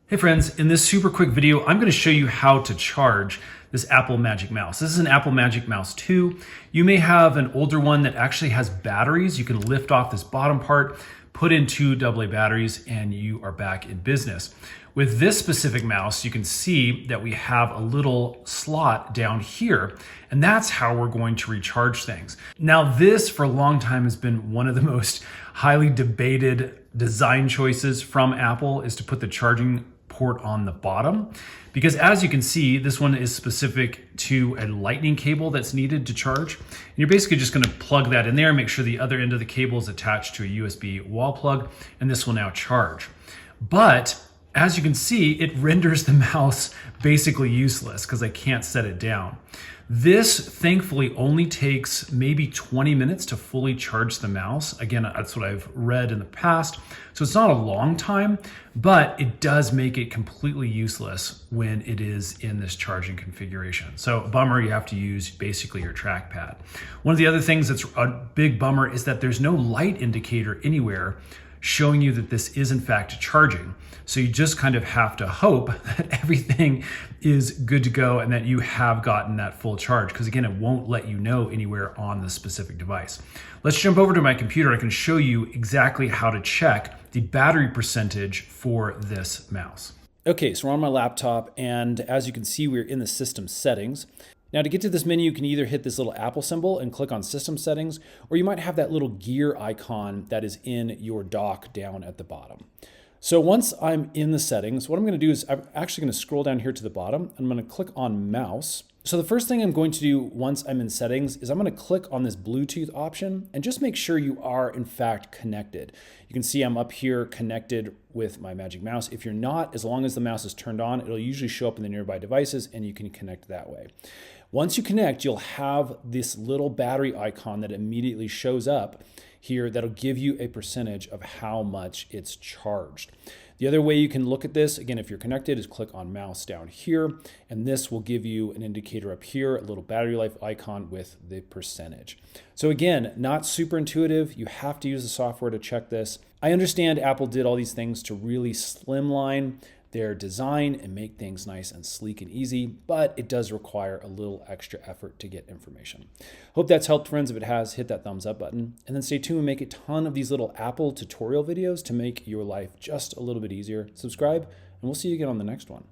Hey friends, in this super quick video, I'm going to show you how to charge this Apple Magic Mouse. This is an Apple Magic Mouse 2. You may have an older one that actually has batteries. You can lift off this bottom part, put in two AA batteries, and you are back in business. With this specific mouse, you can see that we have a little slot down here, and that's how we're going to recharge things. Now, this for a long time has been one of the most highly debated design choices from Apple, is to put the charging port on the bottom, because as you can see, this one is specific to a lightning cable that's needed to charge. And you're basically just going to plug that in there, make sure the other end of the cable is attached to a USB wall plug, and this will now charge. But as you can see, it renders the mouse basically useless because I can't set it down. This thankfully only takes maybe 20 minutes to fully charge the mouse. Again, that's what I've read in the past. So it's not a long time, but it does make it completely useless when it is in this charging configuration. So bummer, you have to use basically your trackpad. One of the other things that's a big bummer is that there's no light indicator anywhere showing you that this is in fact charging. So you just kind of have to hope that everything is good to go and that you have gotten that full charge, because again, it won't let you know anywhere on the specific device. Let's jump over to my computer. I can show you exactly how to check the battery percentage for this mouse. Okay, so we're on my laptop, and as you can see, we're in the system settings. Now, to get to this menu, you can either hit this little Apple symbol and click on System Settings, or you might have that little gear icon that is in your dock down at the bottom. So once I'm in the settings, what I'm going to do is I'm actually going to scroll down here to the bottom, and I'm going to click on Mouse. So the first thing I'm going to do once I'm in settings is I'm going to click on this Bluetooth option and just make sure you are in fact connected. You can see I'm up here connected with my Magic Mouse. If you're not, as long as the mouse is turned on, it'll usually show up in the nearby devices and you can connect that way. Once you connect, you'll have this little battery icon that immediately shows up here that'll give you a percentage of how much it's charged. The other way you can look at this, again, if you're connected, is click on Mouse down here, and this will give you an indicator up here, a little battery life icon with the percentage. So again, not super intuitive. You have to use the software to check this. I understand Apple did all these things to really slimline their design and make things nice and sleek and easy, but it does require a little extra effort to get information. Hope that's helped, friends. If it has, hit that thumbs up button, and then stay tuned and make a ton of these little Apple tutorial videos to make your life just a little bit easier. Subscribe, and we'll see you again on the next one.